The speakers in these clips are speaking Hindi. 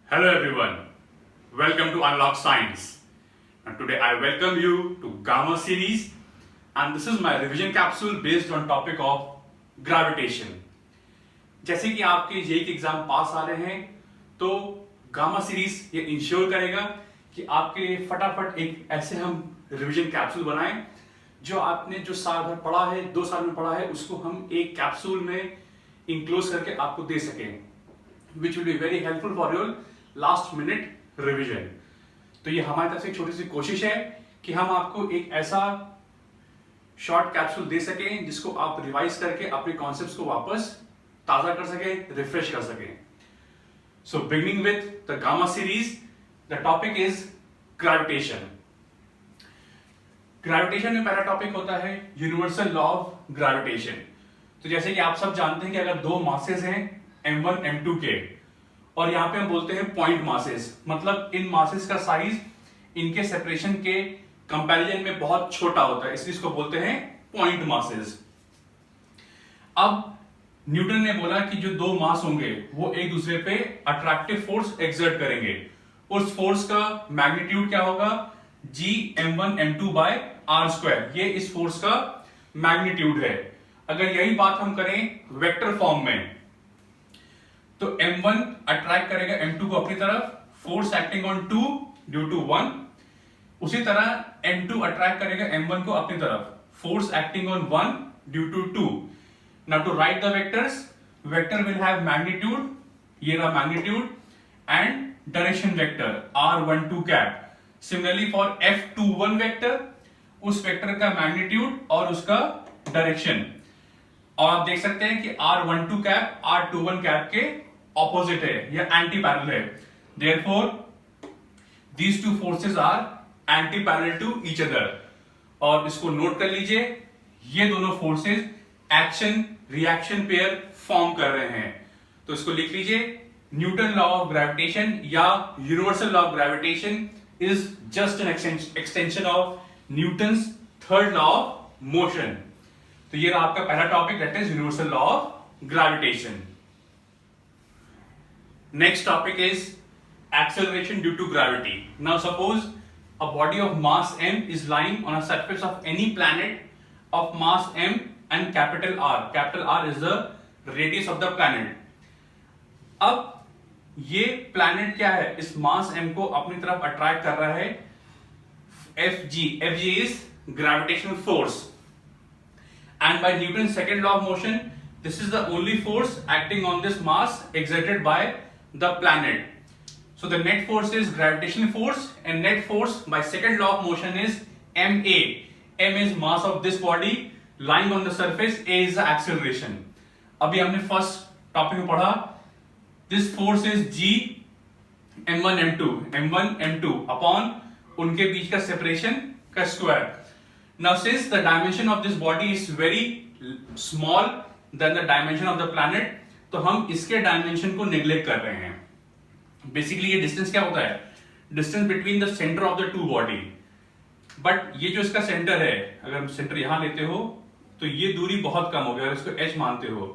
Hello everyone, welcome to Unlock Science. And today I welcome you to Gamma series, and this is my revision capsule based on topic of gravitation. जैसे कि आपके जेई के एग्जाम पास आ रहे हैं, तो गामा सीरीज ये इंश्योर करेगा कि आपके लिए फटाफट एक ऐसे हम रिविजन कैप्सूल बनाएं जो आपने जो साल भर पढ़ा है, 2 साल में पढ़ा है, उसको हम एक कैप्सूल में इंक्लोज करके आपको दे सकें, which will be very helpful for your last minute revision. तो ये हमारी तरफ से एक छोटी सी कोशिश है कि हम आपको एक ऐसा शॉर्ट कैप्सूल दे सकें जिसको आप रिवाइज करके अपने कॉन्सेप्ट्स को वापस ताजा कर सकें, रिफ्रेश कर सकें। So beginning with the gamma series, the topic is gravitation. Gravitation में पहला टॉपिक होता है यूनिवर्सल लॉ ऑफ ग्रेविटेशन। तो जैसे कि आप सब जानते हैं कि अगर दो मासेस हैं m1 m2 के, और यहां पे हम बोलते हैं पॉइंट मासेस, मतलब इन मासेस का साइज इनके सेपरेशन के कंपैरिजन में बहुत छोटा होता है, इसलिए इसको बोलते हैं पॉइंट मासेस। अब न्यूटन ने बोला कि जो दो मास होंगे वो एक दूसरे पे अट्रैक्टिव फोर्स एक्सर्ट करेंगे। उस फोर्स का मैग्नीट्यूड क्या होगा? g m1 m2 by r square, ये इस फोर्स का मैग्नीट्यूड है। अगर यही बात हम करें वेक्टर फॉर्म में, तो m1 अट्रैक्ट करेगा m2 को अपनी तरफ, force acting on 2 due to 1। उसी तरह m2 अट्रैक्ट करेगा m1 को अपनी तरफ, force acting on 1 due to 2। Now to write the vectors, vector will have magnitude, ये रहा magnitude, and direction vector r12 cap. Similarly for f21 vector, उस वेक्टर का मैग्नीट्यूड और उसका डायरेक्शन, और आप देख सकते हैं कि r12 कैप r21 कैप के ऑपोजिट है या एंटी पैरेलल है। Therefore these two forces are anti parallel to each other. और इसको नोट कर लीजिए, ये दोनों forces action reaction pair form कर रहे हैं। तो इसको लिख लीजिए, न्यूटन लॉ ऑफ ग्रेविटेशन या universal law of gravitation is just an extension of Newton's third law of motion. तो ये रहा आपका पहला topic, that is universal law of gravitation. Next topic is acceleration due to gravity. Now suppose a body of mass m is lying on a surface of any planet of mass m and capital R. Capital R is the radius of the planet. अब ये planet क्या है? इस mass m को अपनी तरफ attract कर रहा है Fg. Fg is gravitational force. And by Newton's second law of motion, this is the only force acting on this mass exerted by the planet. So the net force is gravitational force, and net force by second law of motion is ma. M is mass of this body lying on the surface, a is the acceleration. अभी हमने फर्स्ट टॉपिक में पढ़ा, this force is g m1 m2 upon उनके बीच का सेपरेशन का square. Now since the dimension of this body is very small than the dimension of the planet, तो हम इसके डायमेंशन को नेग्लेक्ट कर रहे हैं। बेसिकली ये डिस्टेंस क्या होता है? Distance between the centre of the two body. But ये जो इसका सेंटर है, अगर हम सेंटर यहां लेते हो तो ये दूरी बहुत कम हो गया, अगर इसको h मानते हो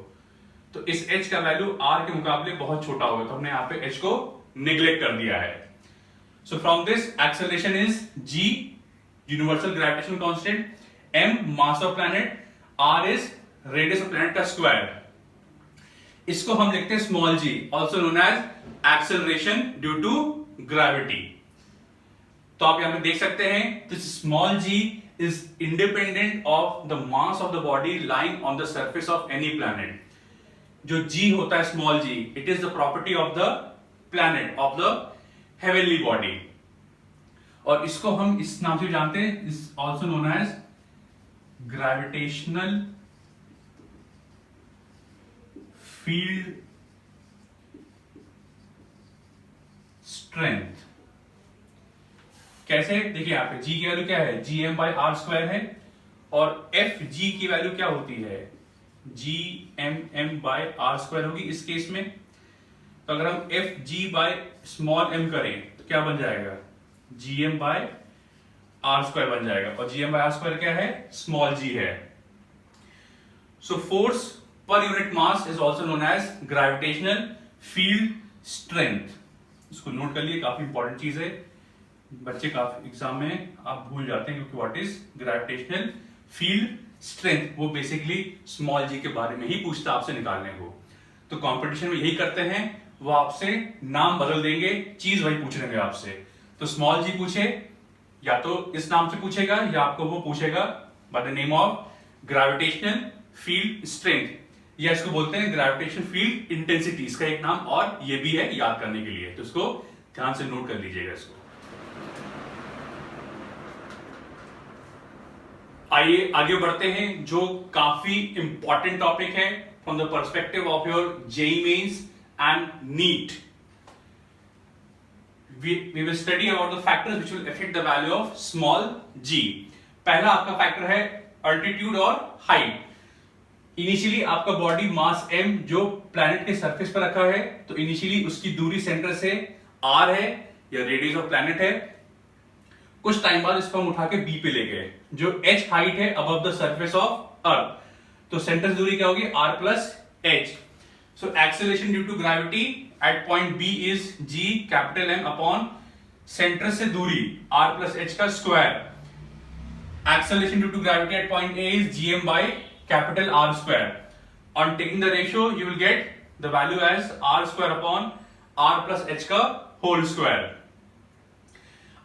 तो इस h का वैल्यू r के मुकाबले बहुत छोटा होगा, तो हमने यहाँ पे h को नेग्लेक्ट कर दिया है। So from this acceleration is g universal gravitation constant, m mass of planet, r is radius of planet का स्क्वायर। इसको हम लिखते हैं small g, also known as acceleration due to gravity. तो आप यहां पे देख सकते हैं, this small g is independent of the mass of the body lying on the surface of any planet. जो g होता है small g, it is the property of the planet, of the heavenly body, और इसको हम इस नाम से जानते हैं, is also known as gravitational field strength. कैसे? देखिए यहाँ पे g की वैल्यू क्या है? G M by R square है, और एफ जी की वैल्यू क्या होती है? G M by R square होगी इस केस में। तो अगर हम F G by small M करें तो क्या बन जाएगा? G M by R square बन जाएगा, और G M by R square क्या है? स्मॉल जी है। So force per unit mass is also known as gravitational field strength. इसको नोट कर लिए, काफी इंपॉर्टेंट चीज है, बच्चे काफी एग्जाम में आप भूल जाते हैं, क्योंकि what is gravitational field strength, वो बेसिकली स्मॉल जी के बारे में ही पूछता आपसे निकालने को। तो कंपटीशन में यही करते हैं, वो आपसे नाम बदल देंगे, चीज वही पूछ लेंगे आपसे। तो स्मॉल जी पूछे या तो इस नाम से पूछेगा या आपको वो पूछेगा by the name of gravitational field strength, या इसको बोलते हैं ग्रेविटेशनल फील्ड इंटेंसिटी, इसका एक नाम और ये भी है याद करने के लिए, तो इसको ध्यान से नोट कर लीजिएगा इसको। आइए आगे बढ़ते हैं, जो काफी इंपॉर्टेंट टॉपिक है from the perspective of your JEE mains and NEET. we will study about the factors which will affect the value of small g। पहला आपका फैक्टर है अल्टीट्यूड और हाइट। इनिशियली आपका बॉडी मास m जो प्लैनेट के सरफेस पर रखा है, तो इनिशियली उसकी दूरी सेंटर से r है या रेडियस ऑफ प्लैनेट है। कुछ टाइम बाद इसको हम उठा के b पे ले गए, जो h हाइट है above the surface of earth, तो सेंटर दूरी क्या होगी r plus h। So acceleration due to gravity at point B is g capital M upon centre से दूरी r प्लस h का square. Acceleration due to gravity at point A is gm by capital R square. On taking the ratio you will get the value as r square upon r plus h का होल स्क्वायर।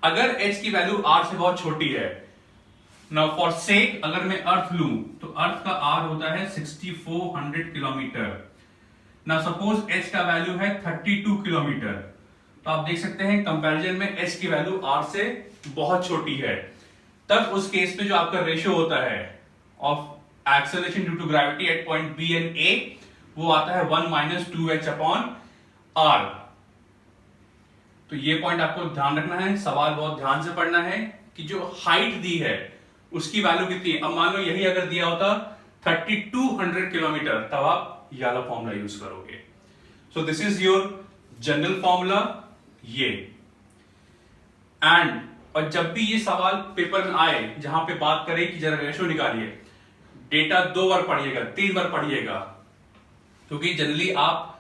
अगर h की वैल्यू r से बहुत छोटी है, नाउ फॉर सेक अगर मैं अर्थ लूं, तो अर्थ का r होता है 6400 किलोमीटर। ना सपोज h का वैल्यू है 32 किलोमीटर, तो आप देख सकते हैं कंपैरिजन में h की वैल्यू r से बहुत छोटी है, तब उस केस में जो आपका रेशियो होता है of acceleration due to gravity at point B and A, वो आता है 1 माइनस 2h अपॉन r। तो ये पॉइंट आपको ध्यान रखना है, सवाल बहुत ध्यान से पढ़ना है कि जो हाइट दी है उसकी वैल्यू कितनी है। अब मान लो यही अगर दिया होता 3200 किलोमीटर, तब आप ये वाला फॉर्मूला यूज करोगे। So this is your general formula ये। एंड और जब भी ये सवाल पेपर में आए जहां पे बात करें कि जरा रेशियो निकालिए, डेटा 2 बार पढ़िएगा, 3 बार पढ़िएगा, क्योंकि जनरली आप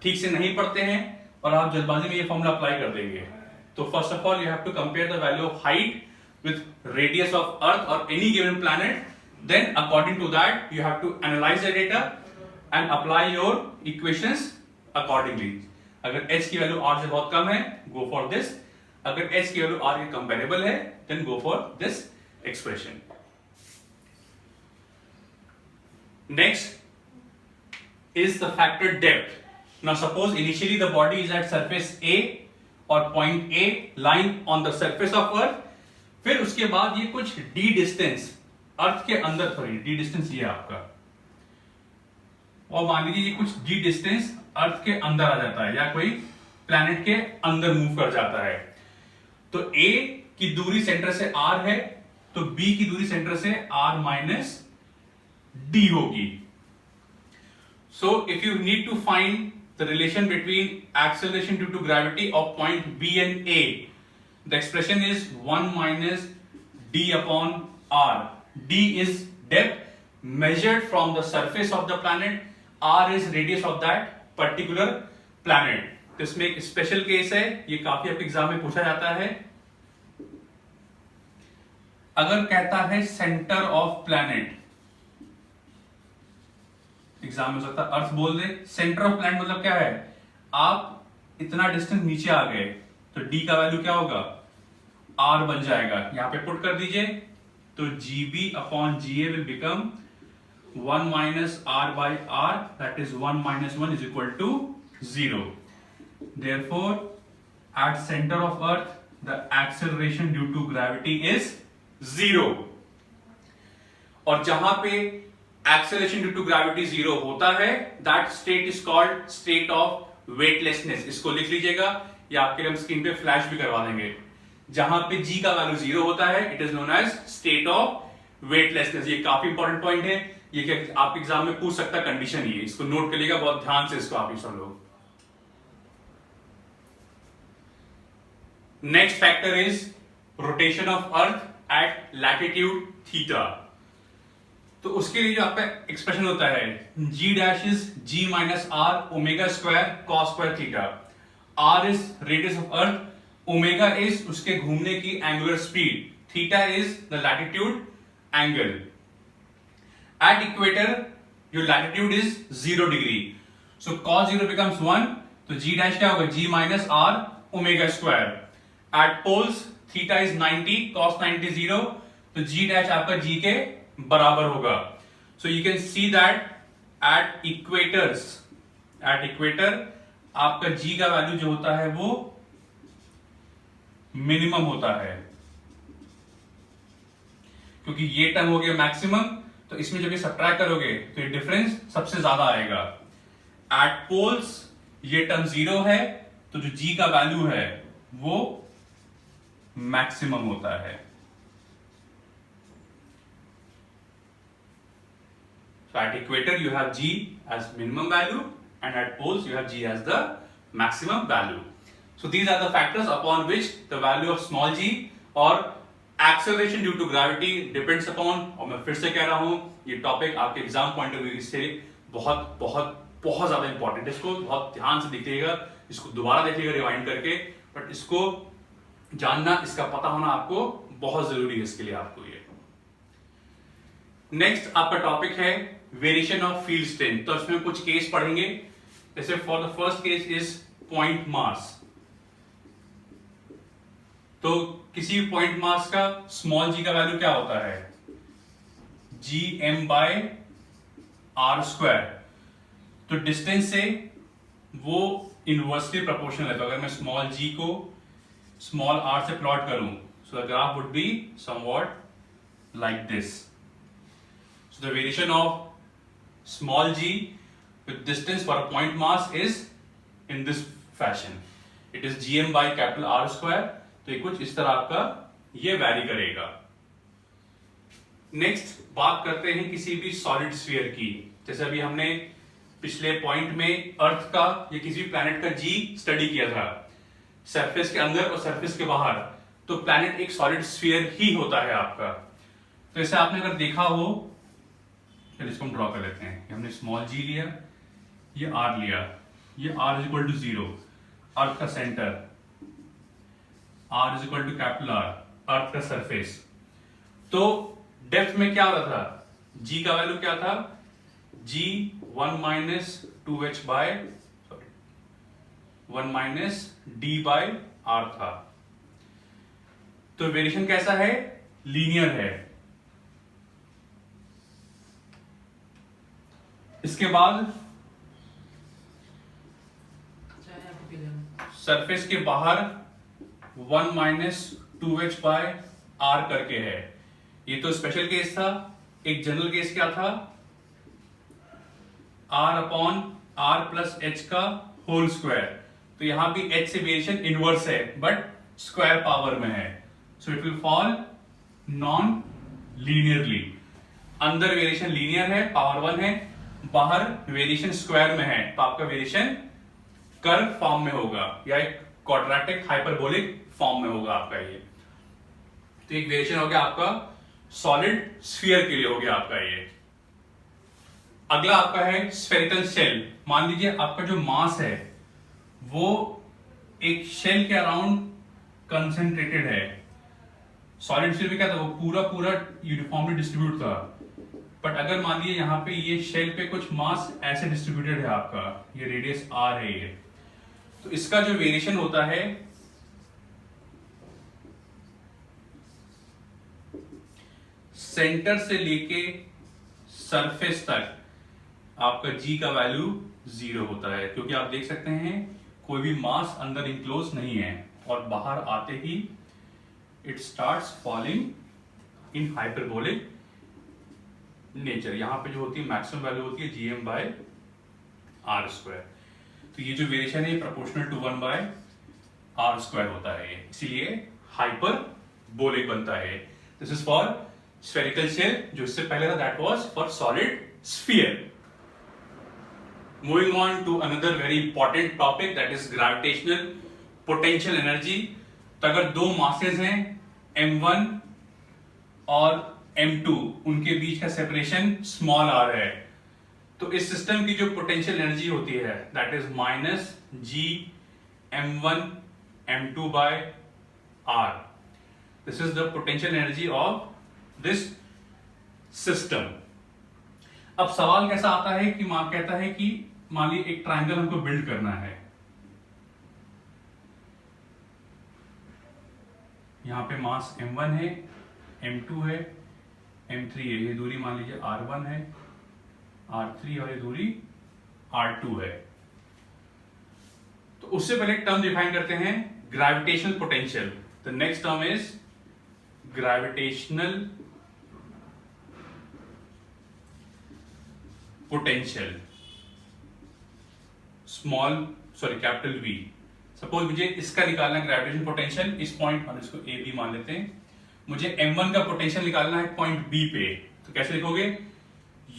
ठीक से नहीं पढ़ते हैं और आप जल्दबाजी में ये फॉर्मूला अप्लाई कर देंगे। तो first of all you have to compare the value of height with radius of earth और any given planet, then according to that you have to analyse the data and apply your equations accordingly। अगर h की वैल्यू r से बहुत कम है, go for this। अगर h की वैल्यू r के कंपेरेबल है, then go for this expression। Next is the factor depth। Now suppose initially the body is at surface A or point A lying on the surface of earth, फिर उसके बाद ये कुछ d distance अर्थ के अंदर, सॉरी d distance ये आपका, और मान लीजिए ये कुछ d डिस्टेंस अर्थ के अंदर आ जाता है या कोई प्लैनेट के अंदर मूव कर जाता है, तो A की दूरी सेंटर से r है, तो B की दूरी सेंटर से r माइनस d होगी। So if you need to find the relation between acceleration due to gravity of point B and A, the expression is 1 minus d upon r। d is depth measured from the surface of the planet, r is radius of that particular planet। तो इसमें एक स्पेशल केस है, ये काफी आपके एग्जाम में पूछा जाता है। अगर कहता है सेंटर ऑफ प्लैनेट, एग्जाम में हो सकता है अर्थ बोल दे, सेंटर ऑफ प्लैनेट मतलब क्या है, आप इतना डिस्टेंस नीचे आ गए तो d का वैल्यू क्या होगा, r बन जाएगा, यहां पे पुट कर दीजिए, तो gb upon ga will become 1 minus r by r, that is 1 minus 1 is equal to 0। Therefore, at center of earth, the acceleration due to gravity is 0। और जहां पे acceleration due to gravity 0 होता है, that state is called state of weightlessness। इसको लिख लीजिएगा या आपके हम स्क्रीन पे फ्लैश भी करवा देंगे। जहां पे g का वैल्यू 0 होता है, it is known as state of weightlessness। ये काफी इंपॉर्टेंट पॉइंट है, ये क्या आप एग्जाम में पूछ सकता कंडीशन ही है, इसको नोट कर लीजिएगा बहुत ध्यान से इसको आप सब लोग। Next factor is rotation of earth at latitude theta. तो उसके लिए जो आपका एक्सप्रेशन होता है g dash is g minus r omega square cos square theta. r is radius of earth, omega is उसके घूमने की angular speed, theta is the latitude angle. At equator your latitude is 0 degree, so cos 0 becomes 1, तो g dash क्या होगा, g minus r omega square. At poles theta is 90, cos 90 0, तो g dash आपका g के बराबर होगा. So you can see that at equator आपका g का वैल्यू जो होता है वो मिनिमम होता है, क्योंकि ये टर्म हो गया मैक्सिमम, तो इसमें जब ये सब्ट्रैक्ट करोगे तो ये डिफरेंस सबसे ज्यादा आएगा. एट पोल्स ये टर्म 0 है, तो जो g का वैल्यू है वो मैक्सिमम होता है. So at equator you have g as minimum value and at poles you have g as the maximum value. So these are the factors upon which the value of small g or acceleration due to gravity depends upon. और मैं फिर से कह रहा हूं, ये टॉपिक आपके एग्जाम पॉइंट ऑफ व्यू से बहुत बहुत बहुत ज्यादा इंपॉर्टेंट है. इसको बहुत ध्यान से देखिएगा, इसको दोबारा देखिएगा रिवाइंड करके, बट इसको जानना, इसका पता होना आपको बहुत जरूरी है इसके लिए आपको. ये नेक्स्ट आपका टॉपिक है वेरिएशन ऑफ फील्ड स्ट्रेंथ. तो इसमें कुछ केस पढ़ेंगे. जैसे for the first case is point mass. तो किसी भी पॉइंट मास का स्मॉल जी का वैल्यू क्या होता है, G M by R square. तो डिस्टेंस से वो इनवर्सली प्रोपोर्शनल है. तो अगर मैं स्मॉल जी को स्मॉल आर से प्लॉट करूं, so the graph would be somewhat like this. So the variation of small g with distance for a point mass is in this fashion. It is gm by capital R square. तो ये कुछ इस तरह आपका ये वैरी करेगा. नेक्स्ट बात करते हैं किसी भी सॉलिड स्फीयर की. जैसे अभी हमने पिछले पॉइंट में अर्थ का या किसी भी प्लैनेट का जी स्टडी किया था, सरफेस के अंदर और सरफेस के बाहर. तो प्लैनेट एक सॉलिड स्फीयर ही होता है आपका. तो ऐसे आपने अगर देखा हो, इसको हम ड्रॉ कर लेते हैं. हमने स्मॉल जी लिया, ये आर लिया, ये R is equal to 0, earth का centre, R is equal to capital R, earth का सरफेस. तो डेप्थ में क्या हो रहा था, जी का वैल्यू क्या था, G 1 minus 2h by 1 minus D by R था. तो वेरिएशन कैसा है, लीनियर है. इसके बाद सरफेस के बाहर 1 माइनस 2h बाय आर करके है. ये तो स्पेशल केस था. एक जनरल केस क्या था, r upon r plus h का होल स्क्वायर. तो यहां भी h से वेरिएशन इनवर्स है बट स्क्वायर पावर में है. So it will fall non linearly. अंदर वेरिएशन लीनियर है, पावर 1 है, बाहर वेरिएशन स्क्वायर में है. तो आपका वेरिएशन कर्व फॉर्म में होगा या एक क्वाड्रेटिक हाइपरबोलिक फॉर्म में होगा आपका ये. तो एक वेरिएशन हो गया आपका सॉलिड स्फीयर के लिए, हो गया आपका ये. अगला आपका है स्फेरिकल शेल. मान लीजिए आपका जो मास है वो एक शेल के अराउंड कंसेंट्रेटेड है. सॉलिड स्फीयर में क्या था, वो पूरा पूरा यूनिफॉर्मली डिस्ट्रीब्यूट था. बट अगर मान लीजिए यहाँ पे ये शेल पे कुछ मास ऐसे डिस्ट्रीब्यूटेड है आपका, ये रेडियस r है ये, तो इसका जो वेरिएशन होता है सेंटर से लेके सरफेस तक आपका g का वैल्यू 0 होता है. क्योंकि आप देख सकते हैं कोई भी मास अंदर इंक्लोज नहीं है और बाहर आते ही it starts falling in hyperbolic nature. यहां पे जो होती है मैक्सिमम वैल्यू होती है gm बाय आर स्क्वायर. तो ये जो वेरिएशन है proportional to 1 by R square होता है, इसीलिए हाइपरबोलिक बनता है. This is for spherical shell. जो इससे पहले था that was for solid sphere. Moving on to another very important topic that is gravitational potential energy. तो अगर दो मासेस हैं m1 और m2, उनके बीच का सेपरेशन स्मॉल r है, तो इस सिस्टम की जो पोटेंशियल एनर्जी होती है that is minus g m1 m2 by r. This is the potential energy of this system. अब सवाल कैसा आता है कि मान कहता है कि मान लीजिए एक ट्रायंगल हमको बिल्ड करना है, यहां पे मास m1 है, m2 है, m3 है, ये दूरी मान लीजिए r1 है, r3 और ये दूरी r2 है। तो उससे पहले एक टर्म डिफाइन करते हैं, gravitational potential. The next term is gravitational potential, capital V। Suppose मुझे इसका निकालना है ग्रेविटेशनल पोटेंशियल, इस पॉइंट पर, इसको ए बी मान लेते हैं। मुझे m1 का पोटेंशियल निकालना है पॉइंट B पे, तो कैसे लिखोगे,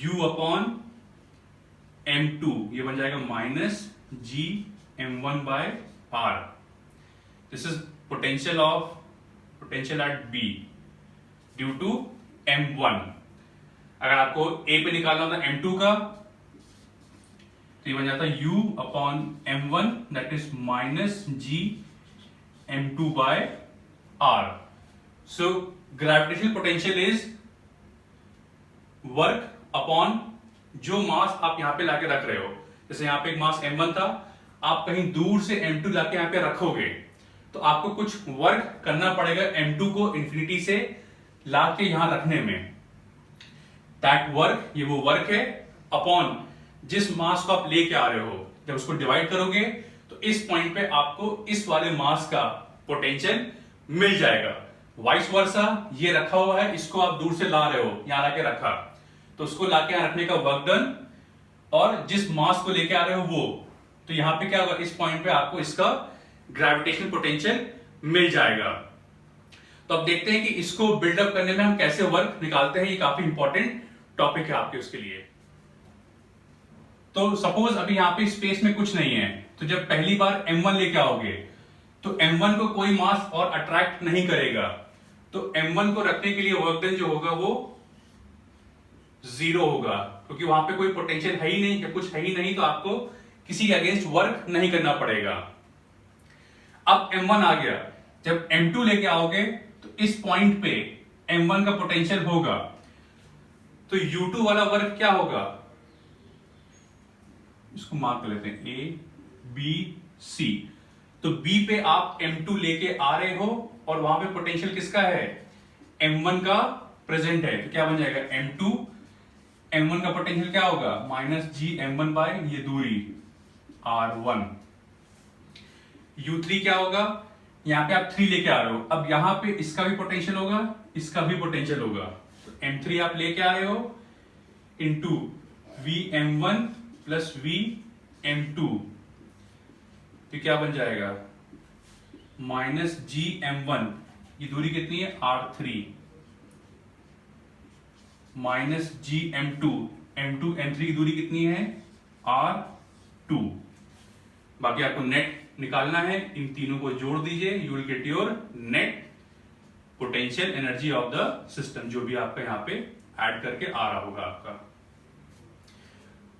U अपॉन m2, ये बन जाएगा minus G m1 by R। This is potential at B due to m1। अगर आपको A पे निकालना होता है m2 का, तो ये बन जाता है U upon m1 that is minus G m2 by R। So gravitational potential is work upon जो मास आप यहां पे लाके रख रहे हो। जैसे यहां पे एक मास m1 था, आप कहीं दूर से m2 लाके यहां पे रखोगे, तो आपको कुछ वर्क करना पड़ेगा m2 को इंफिनिटी से लाके यहां रखने में। दैट वर्क, ये वो वर्क है अपॉन जिस मास को आप लेके आ रहे हो। जब उसको डिवाइड करोगे तो इस पॉइंट पे आपको इस वाले मास का पोटेंशियल मिल जाएगा। वाइस वर्सा, ये रखा हुआ है, इसको आप दूर से ला रहे हो, यहां लाके रखा, तो उसको लाके यहां रखने का वर्क डन, और जिस मास को लेके आ रहे हो वो, तो यहां पे क्या होगा, इस पॉइंट पे आपको इसका ग्रेविटेशनल पोटेंशियल मिल जाएगा। तो अब देखते हैं कि इसको बिल्डअप करने में हम कैसे वर्क निकालते हैं। ये काफी इंपॉर्टेंट टॉपिक है आपके उसके लिए। तो सपोज अभी यहां पे स्पेस में कुछ नहीं है, तो जब पहली बार m1 लेके आओगे तो m1 को कोई मास और अट्रैक्ट नहीं करेगा, तो m1 को रखने के लिए वर्क डन जो होगा वो 0 होगा, क्योंकि वहां पे कोई पोटेंशियल है ही नहीं, या कुछ है ही नहीं, तो आपको किसी के अगेंस्ट वर्क नहीं करना पड़ेगा। अब m1 आ गया, जब m2 लेके आओगे तो इस पॉइंट पे m1 का पोटेंशियल होगा, तो u2 वाला वर्क क्या होगा, इसको मार्क कर लेते हैं, A B C। तो B पे आप m2 लेके आ रहे हो और वहां पे पोटेंशियल किसका है, m1 का प्रेजेंट है, तो क्या बन जाएगा, m1 का पोटेंशियल क्या होगा, माइनस G m1 बाय ये दूरी R1। U3 क्या होगा, यहां पे आप 3 लेके आ रहे हो, अब यहां पे इसका भी पोटेंशियल होगा, इसका भी पोटेंशियल होगा, तो m3 आप लेके आ रहे हो इंटू Vm1 प्लस Vm2, तो क्या बन जाएगा, माइनस Gm1, ये दूरी कितनी है, R3, minus Gm2, M2 M3 की दूरी कितनी है, R2। बाकी आपको नेट निकालना है, इन तीनों को जोड़ दीजिए, you will get your net potential energy of the system, जो भी आपका यहां पे ऐड करके आ रहा होगा आपका।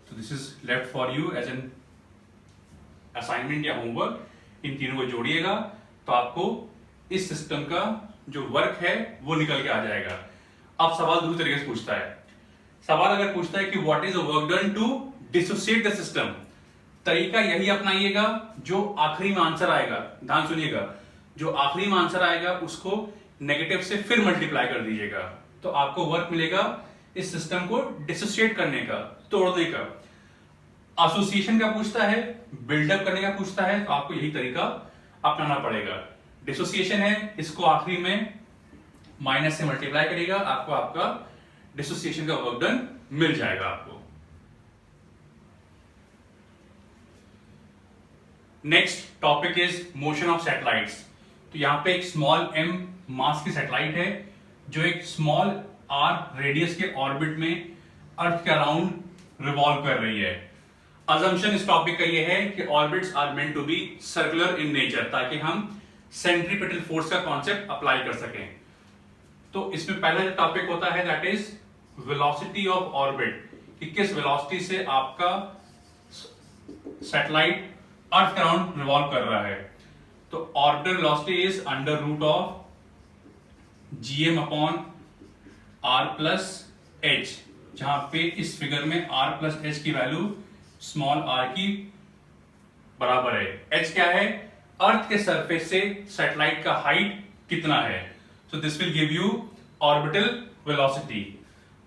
तो this is left for you as an assignment या होमवर्क। इन तीनों को जोड़िएगा तो आपको इस सिस्टम का जो वर्क है वो निकल के आ जाएगा। अब सवाल दूसरे तरीके से पूछता है, सवाल अगर पूछता है कि what is the work done to dissociate the system, तरीका यही अपनाइएगा, जो आखिरी में आंसर आएगा, ध्यान सुनिएगा, जो आखिरी में आंसर आएगा उसको नेगेटिव से फिर मल्टीप्लाई कर दीजिएगा, तो आपको वर्क मिलेगा इस सिस्टम को डिसोसिएट करने का, तोड़ने का। एसोसिएशन का पूछता है, बिल्डअप करने का पूछता है, तो आपको यही तरीका अपनाना पड़ेगा। डिसोसिएशन है, इसको आखिरी में माइनस से मल्टीप्लाई करेगा, आपको आपका डिसोसिएशन का वर्क डन मिल जाएगा आपको। Next topic is motion of satellites. तो यहां पे एक स्मॉल m मास की सैटेलाइट है जो एक स्मॉल r रेडियस के ऑर्बिट में अर्थ के अराउंड रिवॉल्व कर रही है। अजम्पशन इस टॉपिक का ये है कि orbits are meant to be circular in nature, ताकि हम सेंट्रीपिटल फोर्स का कॉन्सेप्ट अप्लाई कर सकें। तो इसमें पहला टॉपिक होता है that is velocity of orbit, कि किस वेलोसिटी से आपका सैटेलाइट अर्थ के अराउंड रिवॉल्व कर रहा है। तो orbital velocity is under root of GM upon R plus H, जहां पे इस फिगर में आर प्लस एच की वैल्यू स्मॉल आर की बराबर है। एच क्या है? अर्थ के सरफेस से सैटेलाइट का हाइट कितना है। So this will give you orbital velocity.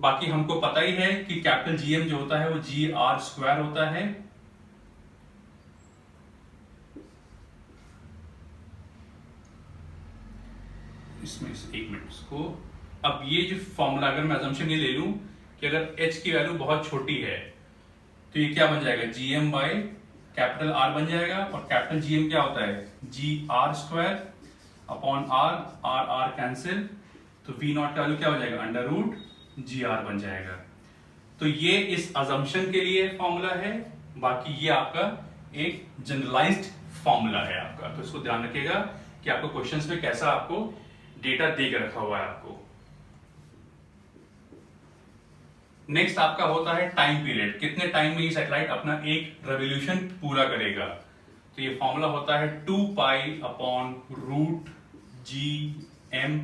बाकी हमको पता ही है कि कैपिटल जीएम जो होता है वो जी आर स्क्वायर होता है। इसमें एक मिनट इसको, अब ये जो फॉर्मूला अगर मैं अजम्पशन ये ले लूं कि अगर h की वैल्यू बहुत छोटी है तो ये क्या बन जाएगा? जीएम बाय कैपिटल आर बन जाएगा। और कैपिटल जीएम क्या होता है? G R square upon R, R R cancel, तो वी नॉट का वैल्यू क्या हो जाएगा? अंडर रूट जी आर बन जाएगा। तो ये इस अजम्पशन के लिए फॉर्मूला है। बाकी ये आपका एक जनरलाइज्ड फॉर्मूला है आपका, तो इसको ध्यान रखिएगा कि आपको क्वेश्चंस में कैसा आपको डेटा दे के रखा हुआ है आपको। नेक्स्ट आपका होता है टाइम पीरियड, कितने टाइम में ये सैटेलाइट अपना एक रेवोल्यूशन पूरा करेगा। तो ये फॉर्मूला होता है 2 pi upon root G M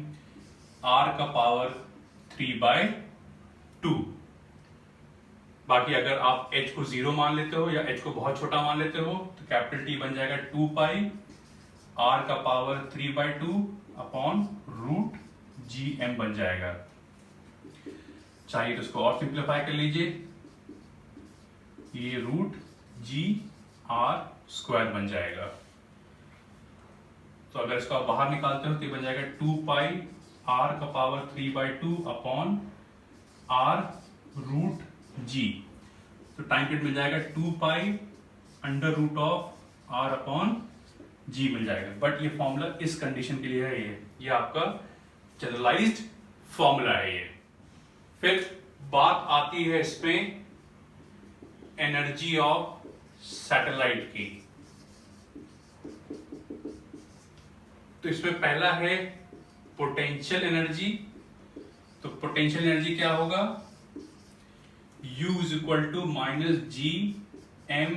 R का पावर 3/2। बाकी अगर आप h को 0 मान लेते हो या h को बहुत छोटा मान लेते हो तो कैपिटल T बन जाएगा 2 पाई r का power 3/2 upon root G M बन जाएगा। चाहिए तो इसको और सिंप्लीफाई कर लीजिए, ये रूट जी आर स्क्वायर बन जाएगा। तो अगर इसको आप बाहर निकालते हो तो ये बन जाएगा 2 पाई आर का power 3/2 upon R root G. तो टाइम पीरियड मिल जाएगा 2 pi under root of R upon G मिल जाएगा। बट ये फॉर्मूला इस कंडीशन के लिए है, ये आपका जनरलाइज्ड फॉर्मूला है ये। फिर बात आती है इसमें एनर्जी ऑफ सैटेलाइट की। तो इसमें पहला है पोटेंशियल एनर्जी। तो पोटेंशियल एनर्जी क्या होगा? U is equal to minus G M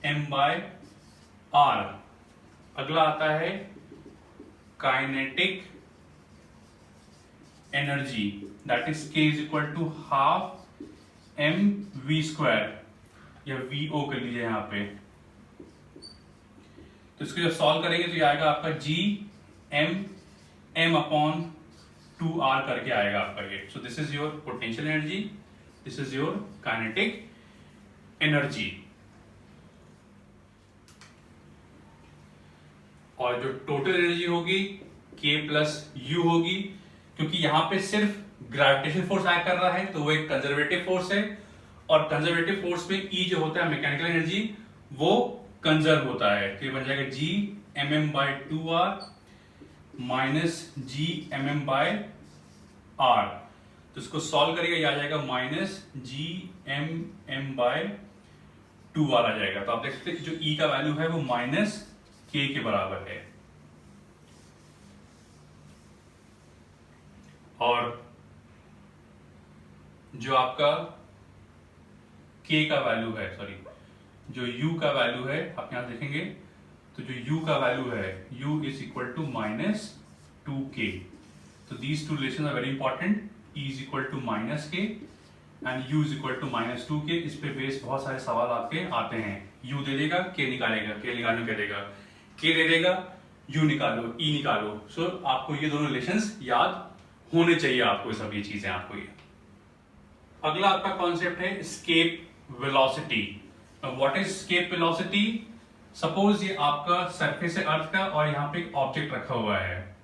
M by R. अगला आता है kinetic energy, that is K is equal to half M V square या वी ओ कर लीजिए यहां पे। तो इसको जब सॉल्व करेंगे तो ये आएगा आपका जी एम एम अपॉन 2r करके आएगा आपका ये। So this is your potential energy, this is your kinetic energy. और जो टोटल एनर्जी होगी K प्लस U होगी, क्योंकि यहां पे सिर्फ ग्रेविटेशन फोर्स एक्ट कर रहा है तो वो एक कंजर्वेटिव फोर्स है। और कंजर्वेटिव फोर्स में E जो होता है मैकेनिकल एनर्जी वो कंजर्व होता है। तो ये बन जाएगा G M M by 2r minus G M M by R. तो इसको सॉल्व करेगा, ये आ जाएगा minus G M M by 2r आ जाएगा। तो आप देख सकते हैं जो E का वैल्यू है वो माइनस K के बराबर है। और जो आपका K का वैल्यू है, सॉरी जो U का वैल्यू है, आप यहां देखेंगे तो जो U का वैल्यू है U is equal to minus 2K। तो these two relation are very important. E is equal to minus K and U is equal to minus 2K। इस पे बेस बहुत सारे सवाल आपके आते हैं। U दे देगा, K निकालेगा, K निकालने कह देगा, K दे देगा, U निकालो, E निकालो। सो आपको ये दोनों रिलेशंस याद होने चाहिए, आपको सब ये चीजें आपको ये। अगला आपका कॉन्सेप्ट है escape velocity. What is escape velocity? Suppose ये आपका सरफेस है अर्थ का और यहाँ पे एक ऑब्जेक्ट रखा हुआ है।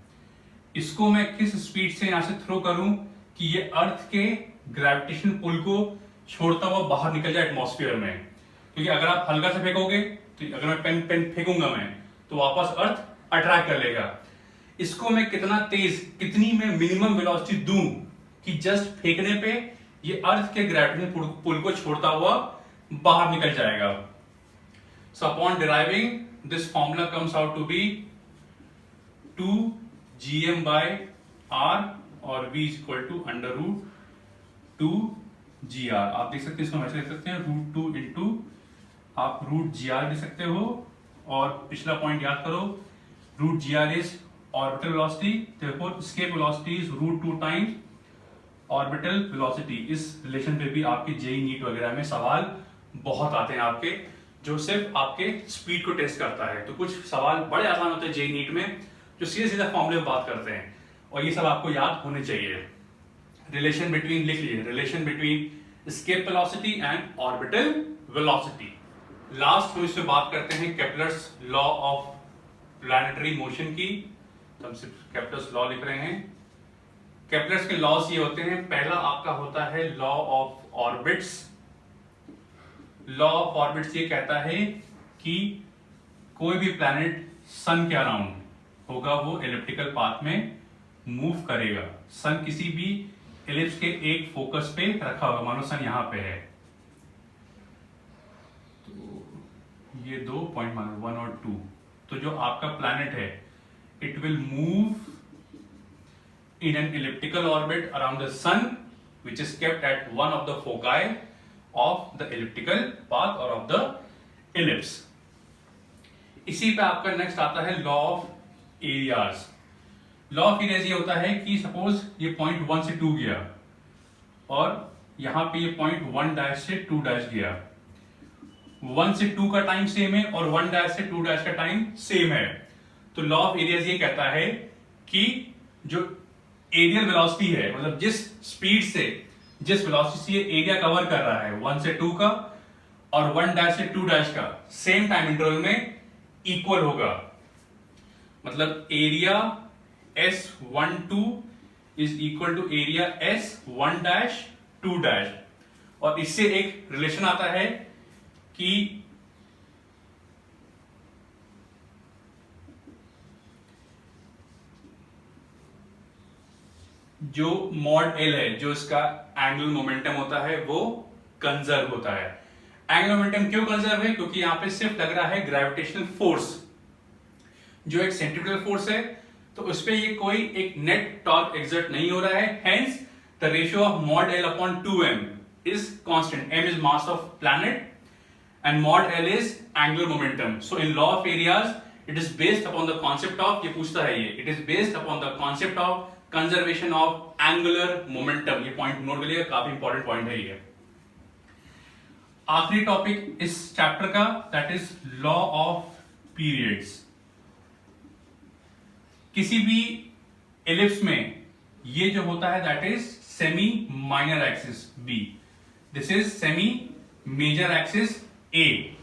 इसको मैं किस स्पीड से यहां से थ्रो करूं कि ये अर्थ के ग्रेविटेशन पुल को छोड़ता हुआ बाहर निकल जाए एटमॉस्फेयर में। क्योंकि अगर आप हल्का से फेंकोगे तो अगर मैं पेन फेंकूंगा मैं तो वापस अर्थ अट्रैक्ट कर लेगा। इसको मैं कितना तेज, कितनी मैं मिनिमम वेलोसिटी दूं कि जस्ट फेंकने पे ये अर्थ के ग्रेविटेशन पुल को छोड़ता हुआ बाहर निकल जाएगा। So upon deriving this formula comes out to be 2 gm by r और v is equal to under root 2 gr। आप देख सकते हैं, इसको हम ऐसे लिख सकते हैं रूट 2 इंटू आप रूट gr लिख सकते हो। और पिछला पॉइंट याद करो, root gr is orbital velocity, therefore escape velocity is root 2 times orbital velocity. इस रिलेशन पे भी आपके जेई नीट वगैरह में सवाल बहुत आते हैं आपके, जो सिर्फ आपके स्पीड को टेस्ट करता है। तो कुछ सवाल बड़े आसान होते हैं जेई नीट में, जो सीधे सीधे फॉर्मूले में बात करते हैं, और ये सब आपको याद होने चाहिए। रिलेशन बिटवीन लिख लीजिए, relation between escape velocity and orbital velocity. Last हम इसमें बात करते हैं Kepler's law of planetary motion की। तो हम सिर्फ केपलर्स लॉ लिख रहे हैं। केपलर्स के लॉज ये होते हैं, पहला आपका होता है law of orbits. Law of orbits ये कहता है कि कोई भी प्लैनेट सन के अराउंड होगा वो एलिप्टिकल पाथ में मूव करेगा। सन किसी भी एलिप्स के एक फोकस पे रखा होगा, मानो सन यहां पे है, तो ये 2 पॉइंट मानो 1 और 2, तो जो आपका प्लैनेट है it will move in an elliptical orbit around the sun, which is kept at one of the foci of the elliptical path or of the ellipse. इसी पे आपका नेक्स्ट आता है law of areas. Law of areas ये होता है कि सपोज ये पॉइंट 1 से 2 गया और यहां पे ये पॉइंट 1 डैश से 2 डैश गया। 1 से 2 का टाइम सेम है और 1 डैश से 2 डैश का टाइम सेम है। तो लॉ ऑफ एरियाज ये कहता है कि जो एरियल वेलोसिटी है, मतलब जिस स्पीड से, जिस वेलोसिटी से ये एरिया कवर कर रहा है 1 से 2 का और 1 डैश से 2 डैश का, सेम टाइम इंटरवल में इक्वल होगा। मतलब area S12 is equal to area S1 dash 2 dash. और इससे एक रिलेशन आता है कि जो मॉड एल है, जो इसका एंगुलर मोमेंटम होता है, वो कंजर्व होता है। एंगुलर मोमेंटम क्यों कंजर्व है? क्योंकि यहां पे सिर्फ लग रहा है ग्रेविटेशनल फोर्स, जो एक सेंट्रीफ्यूगल फोर्स है, तो उस पे ये कोई एक नेट टॉर्क एक्सर्ट नहीं हो रहा है। Hence the ratio of mod L upon 2m is constant. m is mass of planet and mod L is angular momentum. So in law of areas it is based upon the concept of, ये पूछता है ये, it is based upon the concept of conservation of angular momentum. ये पॉइंट नोट कर लीजिएगा, काफी इंपॉर्टेंट पॉइंट है ये। आखिरी टॉपिक इस चैप्टर का, that is law of periods. किसी भी एलिप्स में ये जो होता है that is semi minor axis B, this is semi major axis A.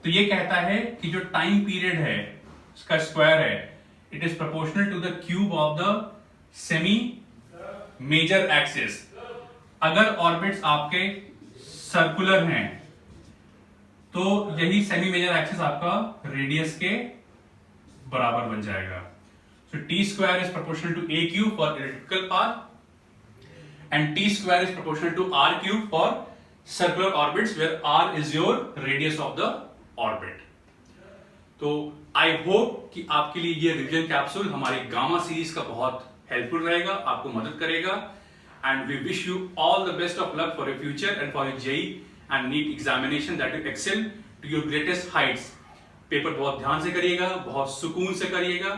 तो ये कहता है कि जो टाइम पीरियड है इसका स्क्वायर है, it is proportional to the cube of the semi major axis. अगर ऑर्बिट्स आपके सर्कुलर हैं तो यही सेमी मेजर एक्सिस आपका रेडियस के बराबर बन जाएगा। So T square is proportional to A cube for elliptical path and T square is proportional to R cube for circular orbits where R is your radius of the orbit. तो आई होप कि आपके लिए ये रिवीजन कैप्सूल हमारी गामा सीरीज का बहुत हेल्पफुल रहेगा, आपको मदद करेगा। And we wish you all the best of luck for your future and for your JEE and NEET examination, that you excel to your greatest heights. Paper बहुत ध्यान से करिएगा, बहुत सुकून से करिएगा,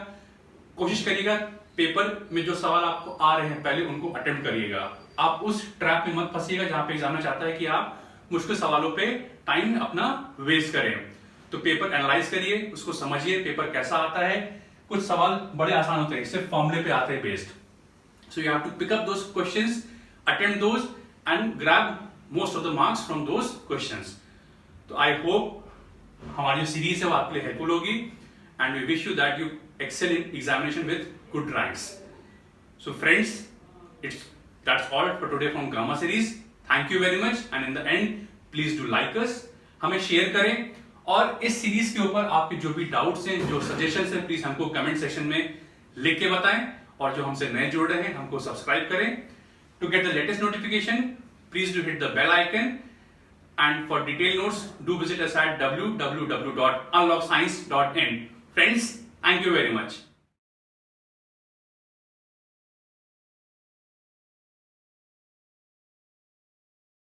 कोशिश करिएगा पेपर में जो सवाल आपको आ रहे हैं पहले उनको अटेम्प्ट करिएगा। आप उस ट्रैप में मत फंसिएगा जहां पे एग्जामिनर चाहता है कि आप मुश्किल सवालों पे टाइम अपना वेस्ट करें। तो पेपर एनालाइज करिए, उसको समझिए पेपर कैसा आता है। कुछ सवाल बड़े आसान होते हैं, सिर्फ फॉर्मूले पे आते हैं based. So you have to pick up those questions, attempt those and grab most of the marks from those questions. तो आई होप हमारी जो सीरीज है वो आपके लिए हेल्पफुल होगी and we wish you that you excel in examination with good ranks. So friends, that's all for today from Gamma series. Thank you very much and in the end please do like us, हमें शेयर करें और इस सीरीज के ऊपर आपके जो भी डाउट्स हैं, जो सजेशंस हैं, प्लीज हमको कमेंट सेक्शन में लिख के बताएं और जो हमसे नए जुड़ रहे हैं हमको सब्सक्राइब करें। To get the latest notification please do hit the bell icon and for detailed notes do visit us at www.unlockscience.in. Friends, thank you very much.